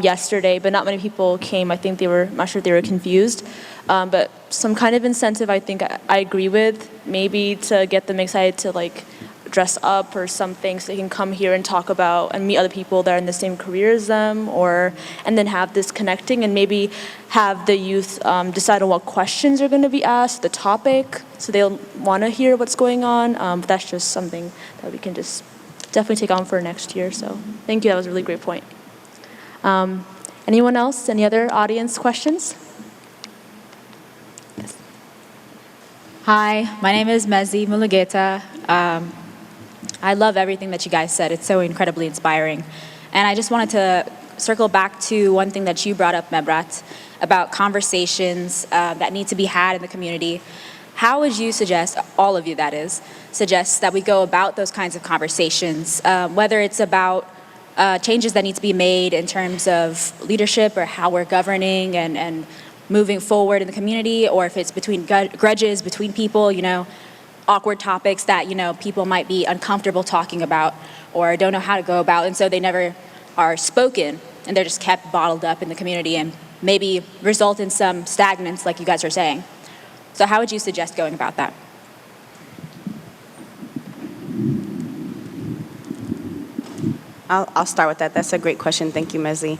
yesterday, but not many people came. I think I'm not sure if they were confused. But some kind of incentive, I think I agree with, maybe to get them excited to like dress up or something, so they can come here and talk about and meet other people that are in the same career as them, and then have this connecting, and maybe have the youth decide on what questions are going to be asked, the topic, so they'll want to hear what's going on. But that's just something that we can just definitely take on for next year. So thank you, that was a really great point. Anyone else? Any other audience questions? Yes. Hi, my name is Mezi Mulugeta. I love everything that you guys said. It's so incredibly inspiring. And I just wanted to circle back to one thing that you brought up, Mebraht, about conversations that need to be had in the community. How would you suggest, all of you that is, suggest that we go about those kinds of conversations, whether it's about changes that need to be made in terms of leadership or how we're governing and moving forward in the community, or if it's between grudges between people, awkward topics that, people might be uncomfortable talking about or don't know how to go about, and so they never are spoken, and they're just kept bottled up in the community and maybe result in some stagnance, like you guys are saying. So how would you suggest going about that? I'll start with that. That's a great question. Thank you, Mezi.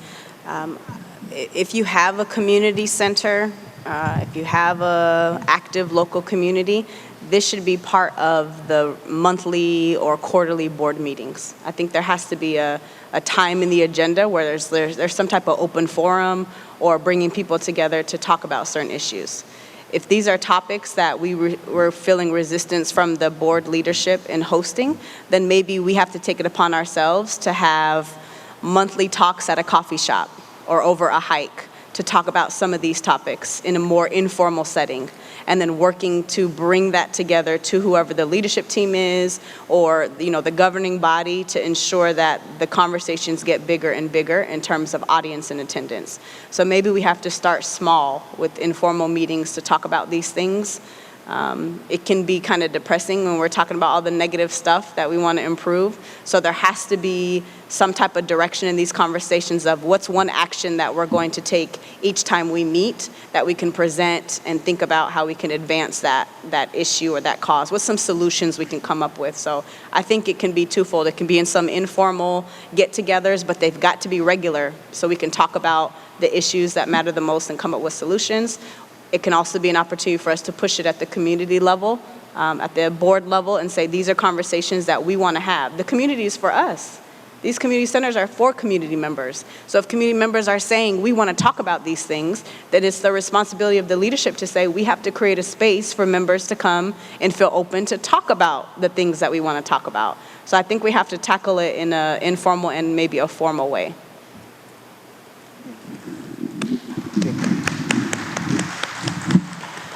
If you have a community center, if you have an active local community, this should be part of the monthly or quarterly board meetings. I think there has to be a time in the agenda where there's some type of open forum or bringing people together to talk about certain issues. If these are topics that we're feeling resistance from the board leadership in hosting, then maybe we have to take it upon ourselves to have monthly talks at a coffee shop or over a hike to talk about some of these topics in a more informal setting, and then working to bring that together to whoever the leadership team is, or the governing body, to ensure that the conversations get bigger and bigger in terms of audience and attendance. So maybe we have to start small with informal meetings to talk about these things. It can be kind of depressing when we're talking about all the negative stuff that we want to improve. So there has to be some type of direction in these conversations of what's one action that we're going to take each time we meet that we can present and think about how we can advance that issue or that cause. What's some solutions we can come up with? So I think it can be twofold. It can be in some informal get-togethers, but they've got to be regular so we can talk about the issues that matter the most and come up with solutions. It can also be an opportunity for us to push it at the community level, at the board level, and say these are conversations that we want to have. The community is for us. These community centers are for community members. So if community members are saying we want to talk about these things, then it's the responsibility of the leadership to say we have to create a space for members to come and feel open to talk about the things that we want to talk about. So I think we have to tackle it in an informal and maybe a formal way.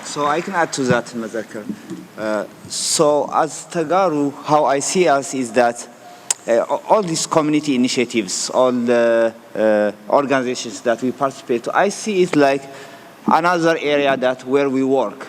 So I can add to that, Mazakar. So as Tegaru, how I see us is that all these community initiatives, all the organizations that we participate to, I see it like another area that where we work.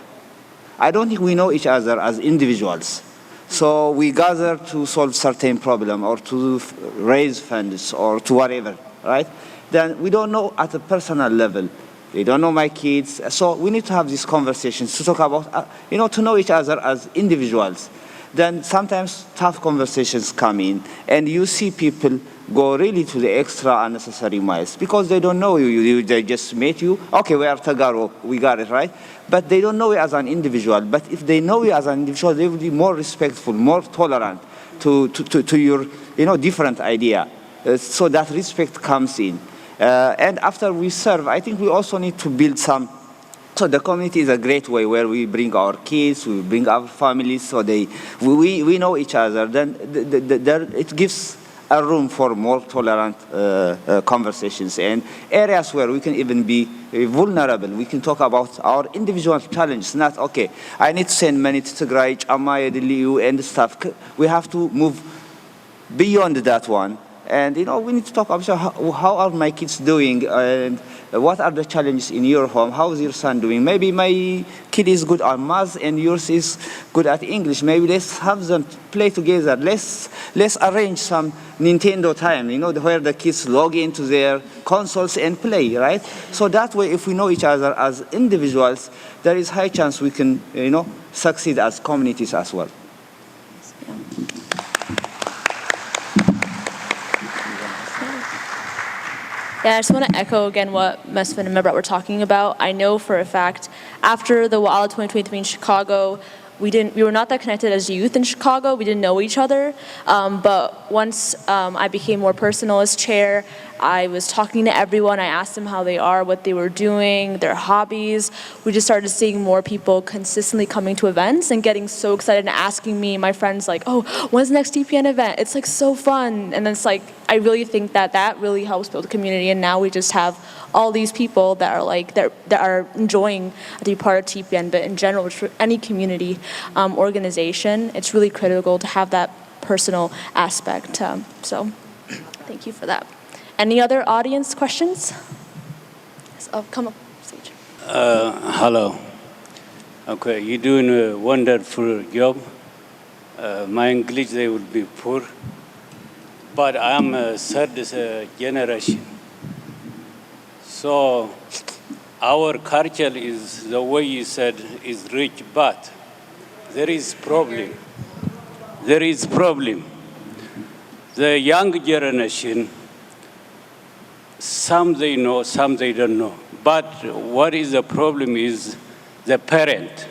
I don't think we know each other as individuals. So we gather to solve certain problem or to raise funds or to whatever, right? Then we don't know at a personal level. They don't know my kids. So we need to have these conversations to talk about, to know each other as individuals. Then sometimes tough conversations come in, and you see people go really to the extra unnecessary miles because they don't know you. They just met you. Okay, we are Tegaru, we got it, right? But they don't know you as an individual. But if they know you as an individual, they will be more respectful, more tolerant to your different idea. So that respect comes in. And after we serve, I think we also need to build some. So the community is a great way where we bring our kids, we bring our families, so we know each other. Then it gives a room for more tolerant conversations and areas where we can even be vulnerable. We can talk about our individual challenges, not, okay, I need to send money to Tigray, and stuff. We have to move beyond that one. And, we need to talk about how are my kids doing and what are the challenges in your home? How is your son doing? Maybe my kid is good at math and yours is good at English. Maybe let's have them play together. Let's arrange some Nintendo time, where the kids log into their consoles and play, right? So that way, if we know each other as individuals, there is high chance we can, succeed as communities as well. Yeah, I just want to echo again what Mesfin and Mebraht were talking about. I know for a fact, after the Wa'ala 2023 in Chicago, we were not that connected as youth in Chicago. We didn't know each other. But once I became more personal as chair, I was talking to everyone. I asked them how they are, what they were doing, their hobbies. We just started seeing more people consistently coming to events and getting so excited and asking me, my friends, like, oh, when's the next TPN event? It's like so fun. And then it's like, I really think that really helps build a community. And now we just have all these people that are like, that are enjoying to be part of TPN, but in general, any community organization, it's really critical to have that personal aspect. So thank you for that. Any other audience questions? Yes, oh, come up, stage. Hello. Okay, you're doing a wonderful job. My English, they will be poor. But I'm a third generation. So our culture is, the way you said, is rich, but there is problem. There is problem. The young generation, some they know, some they don't know. But what is the problem is the parent.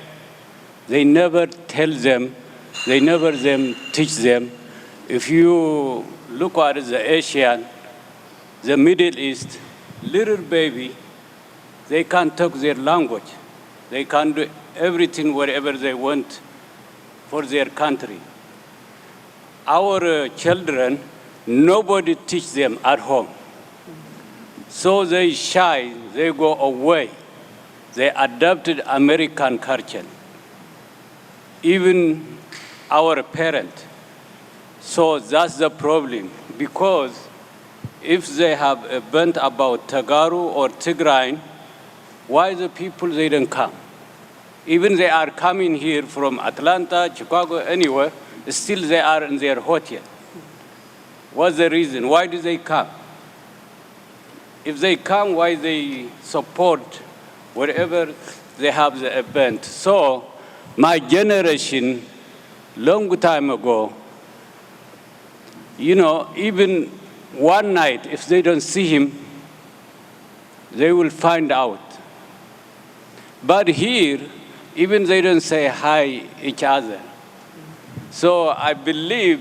They never tell them, they never teach them. If you look at the Asian, the Middle East, little baby, they can't talk their language. They can do everything wherever they want for their country. Our children, nobody teach them at home. So they shy, they go away. They adopted American culture. Even our parents. So that's the problem, because if they have a bent about Tegaru or Tigray, why the people, they don't come? Even they are coming here from Atlanta, Chicago, anywhere, still they are in their hotel. What's the reason? Why do they come? If they come, why they support wherever they have the event? So my generation, long time ago, even one night, if they don't see him, they will find out. But here, even they don't say hi each other. So I believe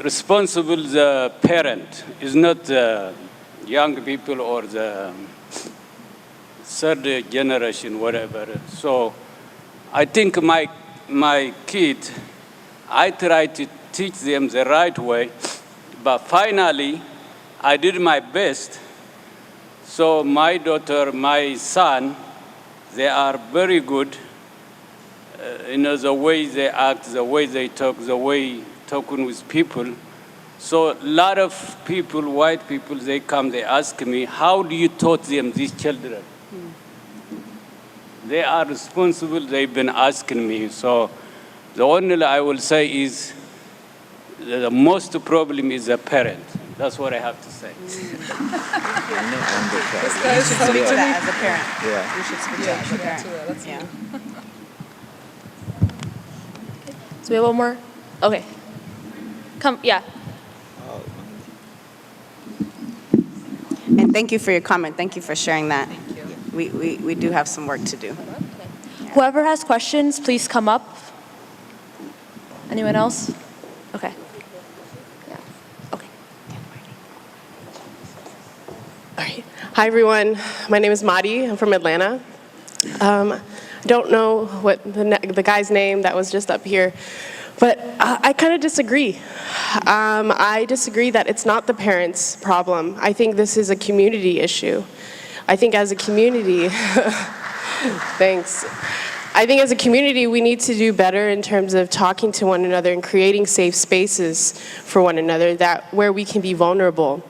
responsible the parent is not the young people or the third generation, whatever. So I think my kid, I try to teach them the right way, but finally, I did my best. So my daughter, my son, they are very good. The way they act, the way they talk, the way talking with people. So a lot of people, white people, they come, they ask me, how do you taught them, these children? They are responsible, they've been asking me. So the only I will say is the most problem is the parent. That's what I have to say. You should speak to that as a parent. Yeah. You should speak to that as a parent. Yeah. So we have one more? Okay. Come, yeah. And thank you for your comment. Thank you for sharing that. We do have some work to do. Whoever has questions, please come up. Anyone else? Okay. Yeah. Okay. All right. Hi, everyone. My name is Madi. I'm from Atlanta. I don't know what the guy's name that was just up here, but I kind of disagree. I disagree that it's not the parents' problem. I think this is a community issue. I think as a community, thanks. I think as a community, we need to do better in terms of talking to one another and creating safe spaces for one another where we can be vulnerable.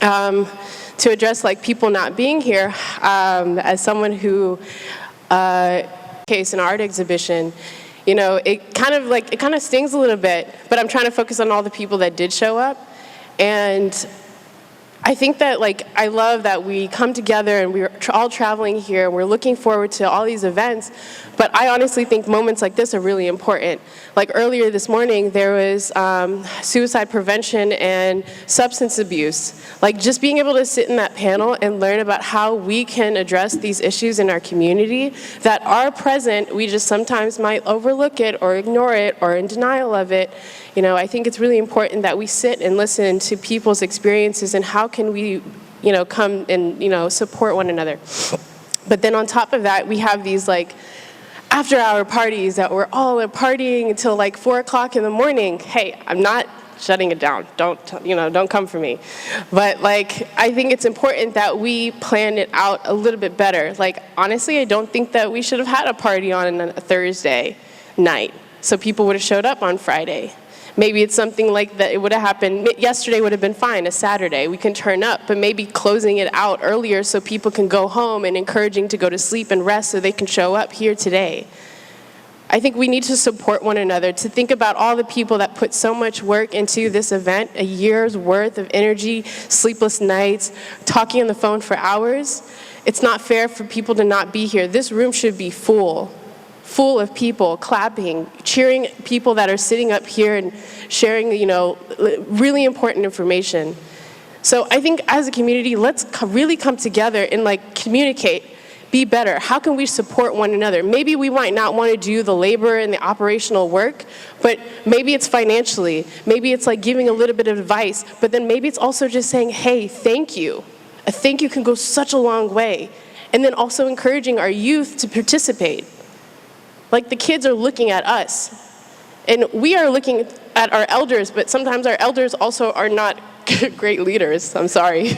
To address like people not being here, as someone who case an art exhibition, it kind of stings a little bit, but I'm trying to focus on all the people that did show up. And I think that I love that we come together and we're all traveling here and we're looking forward to all these events, but I honestly think moments like this are really important. Like earlier this morning, there was suicide prevention and substance abuse. Like just being able to sit in that panel and learn about how we can address these issues in our community that are present, we just sometimes might overlook it or ignore it or in denial of it. I think it's really important that we sit and listen to people's experiences and how can we, come and, support one another. But then on top of that, we have these after-hour parties that we're all partying until 4 o'clock in the morning. Hey, I'm not shutting it down. Don't come for me. But I think it's important that we plan it out a little bit better. Honestly, I don't think that we should have had a party on a Thursday night, so people would have showed up on Friday. Maybe it's something like that. It would have happened yesterday would have been fine, a Saturday. We can turn up, but maybe closing it out earlier so people can go home and encouraging to go to sleep and rest so they can show up here today. I think we need to support one another, to think about all the people that put so much work into this event, a year's worth of energy, sleepless nights, talking on the phone for hours. It's not fair for people to not be here. This room should be full of people clapping, cheering people that are sitting up here and sharing, really important information. So I think as a community, let's really come together and communicate, be better. How can we support one another? Maybe we might not want to do the labor and the operational work, but maybe it's financially. Maybe it's giving a little bit of advice, but then maybe it's also just saying, hey, thank you. A thank you can go such a long way. And then also encouraging our youth to participate. The kids are looking at us, and we are looking at our elders, but sometimes our elders also are not great leaders. I'm sorry,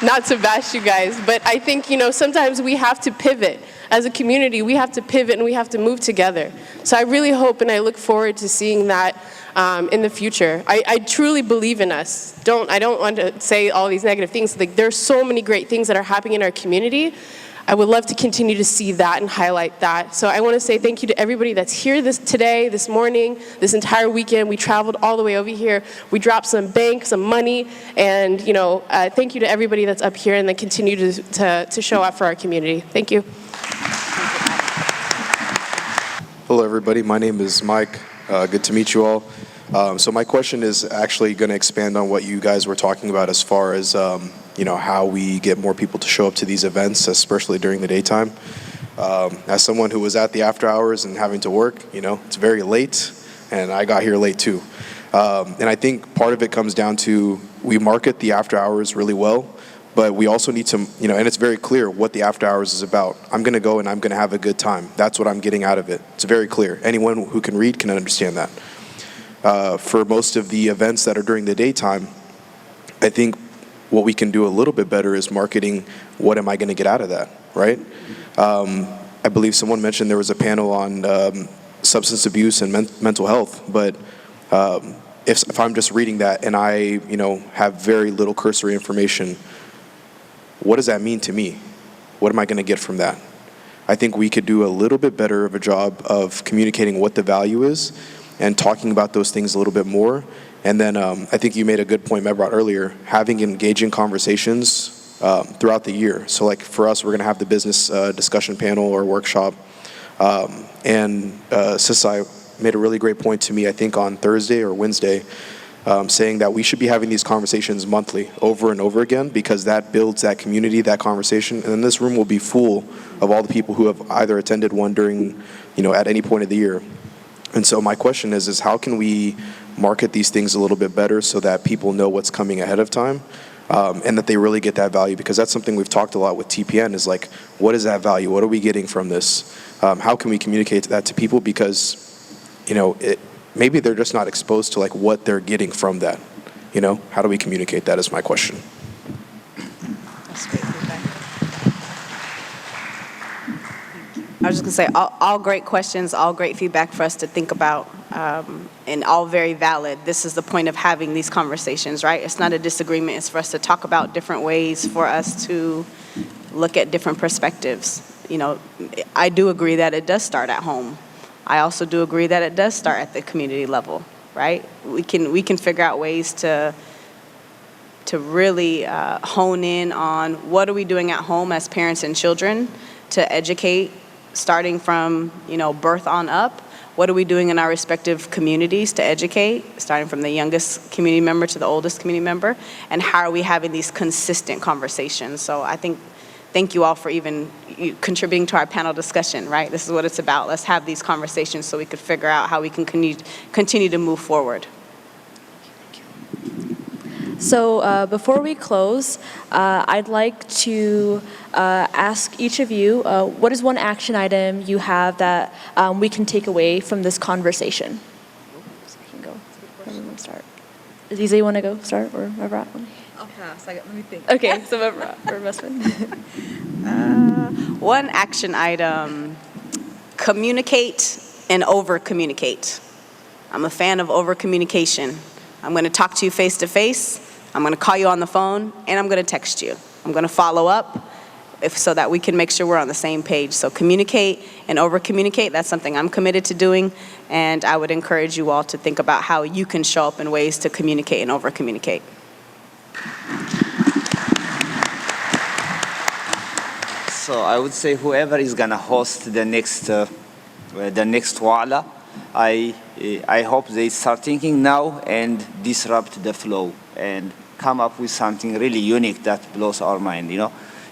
not to bash you guys, but I think, sometimes we have to pivot. As a community, we have to pivot and we have to move together. So I really hope and I look forward to seeing that in the future. I truly believe in us. I don't want to say all these negative things. There's so many great things that are happening in our community. I would love to continue to see that and highlight that. So I want to say thank you to everybody that's here today, this morning, this entire weekend. We traveled all the way over here. We dropped some bank, some money, and thank you to everybody that's up here and then continue to show up for our community. Thank you. Hello, everybody. My name is Mike. Good to meet you all. So my question is actually going to expand on what you guys were talking about as far as how we get more people to show up to these events, especially during the daytime. As someone who was at the after hours and having to work, it's very late, and I got here late too. And I think part of it comes down to we market the after hours really well, but we also need to, and it's very clear what the after hours is about. I'm going to go and I'm going to have a good time. That's what I'm getting out of it. It's very clear. Anyone who can read can understand that. For most of the events that are during the daytime, I think what we can do a little bit better is marketing. What am I going to get out of that, right? I believe someone mentioned there was a panel on substance abuse and mental health, but if I'm just reading that and I, have very little cursory information, what does that mean to me? What am I going to get from that? I think we could do a little bit better of a job of communicating what the value is and talking about those things a little bit more. And then I think you made a good point, Mebraht, earlier, having engaging conversations throughout the year. So like for us, we're going to have the business discussion panel or workshop. And Sisai made a really great point to me, I think on Thursday or Wednesday, saying that we should be having these conversations monthly over and over again, because that builds that community, that conversation. And then this room will be full of all the people who have either attended one during, at any point of the year. And so my question is how can we market these things a little bit better so that people know what's coming ahead of time, and that they really get that value? Because that's something we've talked a lot with TPN is like, what is that value? What are we getting from this? How can we communicate that to people? Because, maybe they're just not exposed to like what they're getting from that. How do we communicate that is my question. I was just going to say, all great questions, all great feedback for us to think about, and all very valid. This is the point of having these conversations, right? It's not a disagreement. It's for us to talk about different ways for us to look at different perspectives. I do agree that it does start at home. I also do agree that it does start at the community level, right? We can figure out ways to really hone in on what are we doing at home as parents and children to educate, starting from, birth on up. What are we doing in our respective communities to educate, starting from the youngest community member to the oldest community member? And how are we having these consistent conversations? So I think, thank you all for even contributing to our panel discussion, right? This is what it's about. Let's have these conversations so we could figure out how we can continue to move forward. So before we close, I'd like to ask each of you, what is one action item you have that we can take away from this conversation? So I can go. Everyone start. Aziza, you want to go start, or Mebraht? I'll pass. Let me think. Okay, so Mebraht or Mesfin. One action item, communicate and over-communicate. I'm a fan of over-communication. I'm going to talk to you face-to-face. I'm going to call you on the phone, and I'm going to text you. I'm going to follow up so that we can make sure we're on the same page. So communicate and over-communicate, that's something I'm committed to doing, and I would encourage you all to think about how you can show up in ways to communicate and over-communicate. So I would say whoever is going to host the next Wa'ala, I hope they start thinking now and disrupt the flow and come up with something really unique that blows our mind.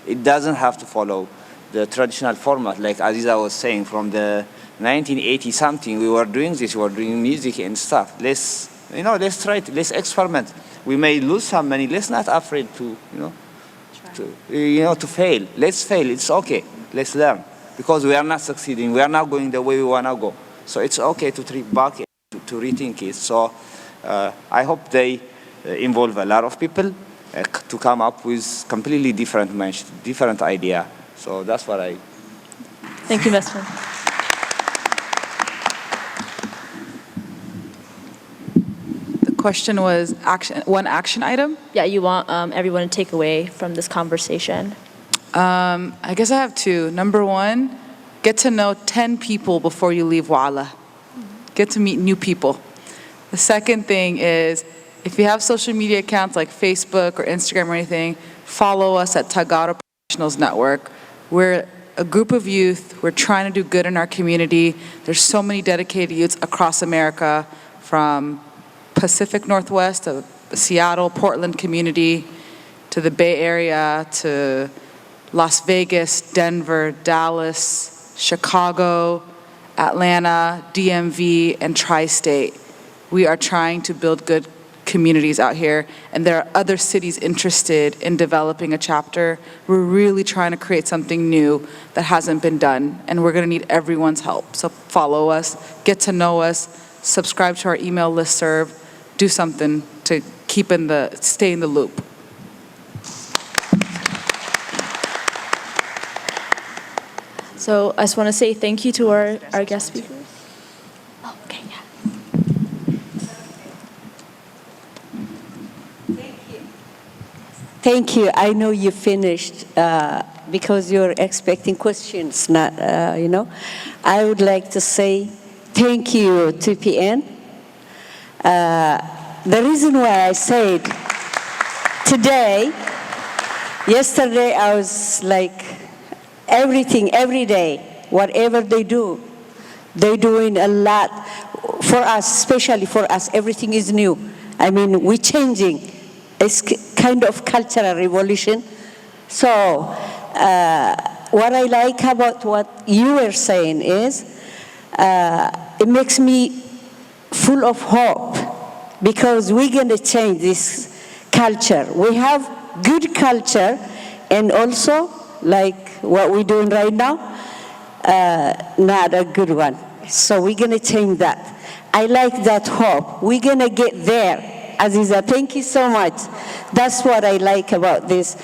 It doesn't have to follow the traditional format, like Aziza was saying, from the 1980 something. We were doing this, we were doing music and stuff. Let's try it. Let's experiment. We may lose some money. Let's not afraid to fail. Let's fail. It's okay. Let's learn, because we are not succeeding. We are not going the way we want to go. So it's okay to trip back and to rethink it. So I hope they involve a lot of people to come up with completely different idea. So that's what I... Thank you, Mesfin. The question was one action item? Yeah, you want everyone to take away from this conversation. I guess I have two. Number one, get to know 10 people before you leave Wa'ala. Get to meet new people. The second thing is, if you have social media accounts like Facebook or Instagram or anything, follow us at Tegaru Professionals Network. We're a group of youth. We're trying to do good in our community. There's so many dedicated youths across America, from Pacific Northwest to the Seattle, Portland community, to the Bay Area, to Las Vegas, Denver, Dallas, Chicago, Atlanta, DMV, and Tri-State. We are trying to build good communities out here, and there are other cities interested in developing a chapter. We're really trying to create something new that hasn't been done, and we're gonna need everyone's help. So follow us, get to know us, subscribe to our email listserv, do something to stay in the loop. So I just want to say thank you to our guest speakers. Oh, okay, yeah. Thank you. I know you finished because you're expecting questions, not, I would like to say thank you, TPN. The reason why I said today, yesterday I was like, everything, every day, whatever they do, they're doing a lot for us, especially for us. Everything is new. I mean, we're changing. It's kind of cultural revolution. So what I like about what you were saying is it makes me full of hope because we're going to change this culture. We have good culture and also like what we're doing right now, not a good one. So we're going to change that. I like that hope. We're going to get there. Aziza, thank you so much. That's what I like about this.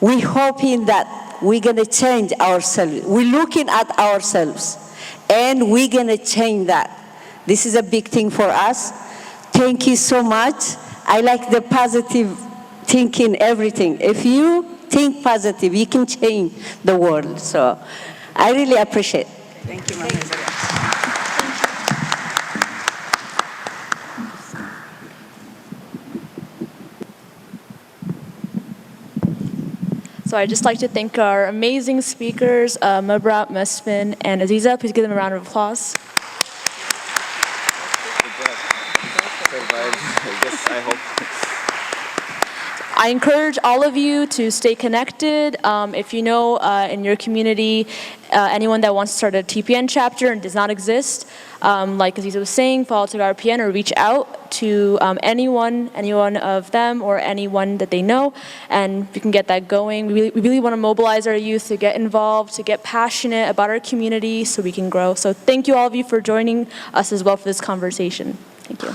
We're hoping that we're going to change ourselves. We're looking at ourselves, and we're going to change that. This is a big thing for us. Thank you so much. I like the positive thinking, everything. If you think positive, you can change the world. So I really appreciate it. Thank you, Mama. So I'd just like to thank our amazing speakers, Mebraht, Mesfin, and Aziza. Please give them a round of applause. I encourage all of you to stay connected. If you know in your community anyone that wants to start a TPN chapter and does not exist, like Aziza was saying, follow Tigray PN or reach out to anyone of them or anyone that they know, and we can get that going. We really want to mobilize our youth to get involved, to get passionate about our community so we can grow. So thank you all of you for joining us as well for this conversation. Thank you.